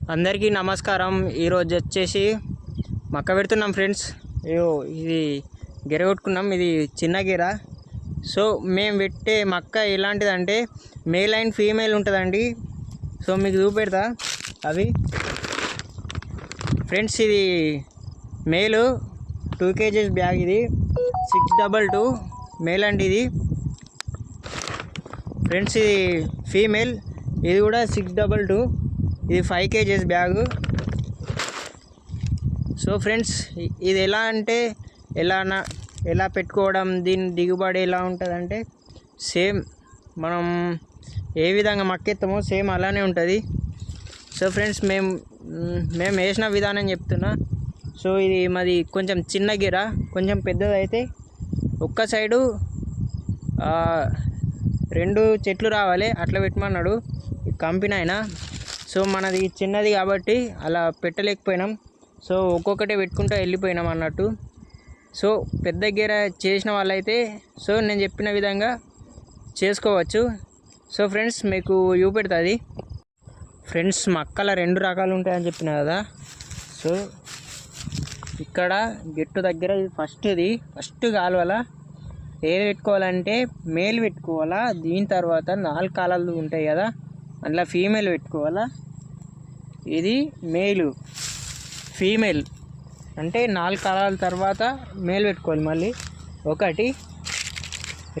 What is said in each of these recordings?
అందరికీ నమస్కారం. ఈరోజు వచ్చేసి మక్క పెడుతున్నాం ఫ్రెండ్స్. ఇది గెర కొట్టుకున్నాం. ఇది చిన్న గెర. సో మేము పెట్టే మక్క ఎలాంటిదంటే మేల్ అండ్ ఫీమేల్ ఉంటుందండి. సో మీకు చూపెడతా అవి ఫ్రెండ్స్. ఇది మేలు 2 kgs బ్యాగ్. ఇది 622 మేల్ అండి ఇది ఫ్రెండ్స్. ఇది ఫీమేల్, ఇది కూడా 622. ఇది 5 kgs బ్యాగు. సో ఫ్రెండ్స్ ఇది ఎలా అంటే ఎలా పెట్టుకోవడం, దీని దిగుబడి ఎలా ఉంటుందంటే సేమ్ మనం ఏ విధంగా మక్కెత్తామో సేమ్ అలానే ఉంటుంది. సో ఫ్రెండ్స్ మేము వేసిన విధానం చెప్తున్నా. సో ఇది మాది కొంచెం చిన్న గిర, కొంచెం పెద్దదైతే ఒక్క సైడు 2 చెట్లు రావాలి అట్లా పెట్టమన్నాడు కంపెనీ అయినా. సో మనది చిన్నది కాబట్టి అలా పెట్టలేకపోయినాం. సో ఒక్కొక్కటే పెట్టుకుంటూ వెళ్ళిపోయినాం అన్నట్టు. సో పెద్ద గేర చేసిన వాళ్ళైతే సో నేను చెప్పిన విధంగా చేసుకోవచ్చు. సో ఫ్రెండ్స్ మీకు చూపెడుతుంది ఫ్రెండ్స్. మక్కల 2 రకాలు ఉంటాయని చెప్పిన కదా. సో ఇక్కడ గెట్టు దగ్గర ఫస్ట్ కాలువల ఏది పెట్టుకోవాలంటే మేల్ పెట్టుకోవాలా. దీని తర్వాత 4 కాలాలు ఉంటాయి కదా, అందులో ఫీమేల్ పెట్టుకోవాలా. ఇది మేలు, ఫీమేల్ అంటే 4 కాలాల తర్వాత మేల్ పెట్టుకోవాలి. మళ్ళీ 1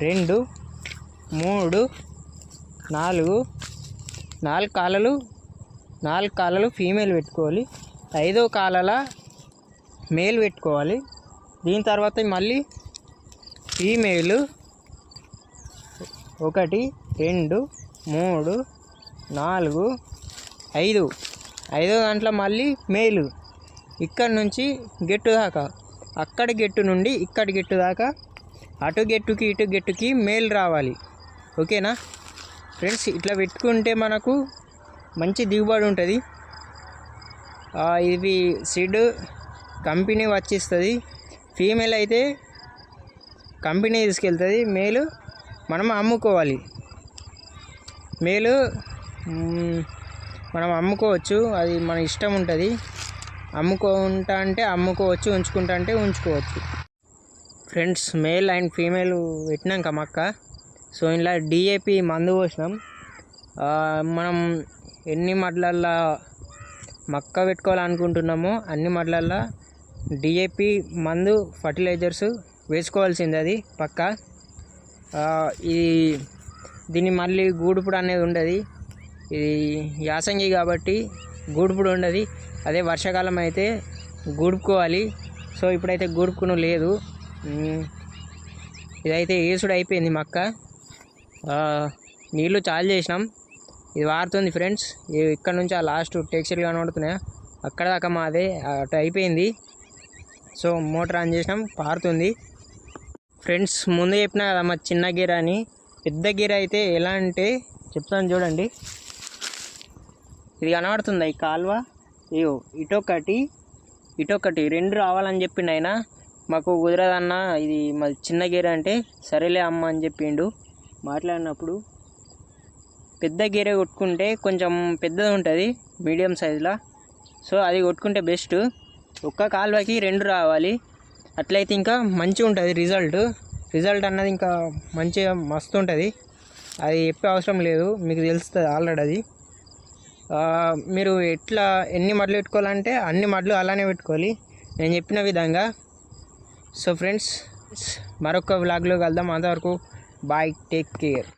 2 3 4 కాలాలు ఫీమేల్ పెట్టుకోవాలి. 5వ కాలాల మేల్ పెట్టుకోవాలి. దీని తర్వాత మళ్ళీ ఫీమేల్ 1 2 3 4 5 5వ దాంట్లో మళ్ళీ మేలు. ఇక్కడ నుంచి గెట్టు దాకా, అక్కడి గెట్టు నుండి ఇక్కడి గెట్టు దాకా అటు గెట్టుకి ఇటు గెట్టుకి మేల్ రావాలి. ఓకేనా ఫ్రెండ్స్? ఇట్లా పెట్టుకుంటే మనకు మంచి దిగుబడి ఉంటుంది. ఇవి సీడ్ కంపెనీ వచ్చిస్తుంది. ఫీమేల్ అయితే కంపెనీ తీసుకెళ్తుంది. మేలు మనం అమ్ముకోవాలి. మేలు మనం అమ్ముకోవచ్చు, అది మన ఇష్టం ఉంటుంది. అమ్ముకుంటా అంటే అమ్ముకోవచ్చు, ఉంచుకుంటా అంటే ఉంచుకోవచ్చు. ఫ్రెండ్స్ మేల్ అండ్ ఫీమేల్ పెట్టినాక మక్క, సో ఇలా డిఏపి మందు పోసినాం. మనం ఎన్ని మడ్లల్లో మక్క పెట్టుకోవాలనుకుంటున్నామో అన్ని మడ్లల్లో డిఏపి మందు ఫర్టిలైజర్స్ వేసుకోవాల్సింది, అది పక్క. దీన్ని మళ్ళీ గూడుపుడు అనేది ఉండదు. ఇది యాసంగి కాబట్టి గూడుపుడు ఉండదు. అదే వర్షాకాలం అయితే గూడుపుకోవాలి. సో ఇప్పుడైతే గూడుపుకును లేదు. ఇదైతే ఏసుడు అయిపోయింది మక్క. నీళ్ళు చాలు చేసినాం. ఇది వారుతుంది ఫ్రెండ్స్. ఇక్కడ నుంచి ఆ లాస్ట్ టెక్స్చర్లు కనబడుతున్నాయా, అక్కడ దాకా మాదే అటు అయిపోయింది. సో మోటార్ ఆన్ చేసినాం, పారుతుంది ఫ్రెండ్స్. ముందు చెప్పినా కదా మా చిన్న గీర అని. పెద్ద గీర అయితే ఎలా అంటే చెప్తాను చూడండి. ఇది కనబడుతుంది ఈ కాలువ. ఇటొకటి 2 రావాలని చెప్పిండు ఆయన. మాకు కుదరదన్న, ఇది మా చిన్న గీర అంటే సరేలే అమ్మ అని చెప్పిండు. మాట్లాడినప్పుడు పెద్ద గీర కొట్టుకుంటే కొంచెం పెద్దది ఉంటుంది, మీడియం సైజులో. సో అది కొట్టుకుంటే బెస్ట్. ఒక్క కాలువకి 2 రావాలి. అట్లయితే ఇంకా మంచిగా ఉంటుంది రిజల్ట్ అన్నది ఇంకా మంచిగా మస్తు ఉంటుంది. అది చెప్పే అవసరం లేదు, మీకు తెలుస్తుంది ఆల్రెడీ. అది మీరు ఎన్ని మడ్లు పెట్టుకోవాలంటే అన్ని మడ్లు అలానే పెట్టుకోవాలి నేను చెప్పిన విధంగా. సో ఫ్రెండ్స్ మరొక వ్లాగ్లో కలుద్దాం. అంతవరకు బాయ్, టేక్ కేర్.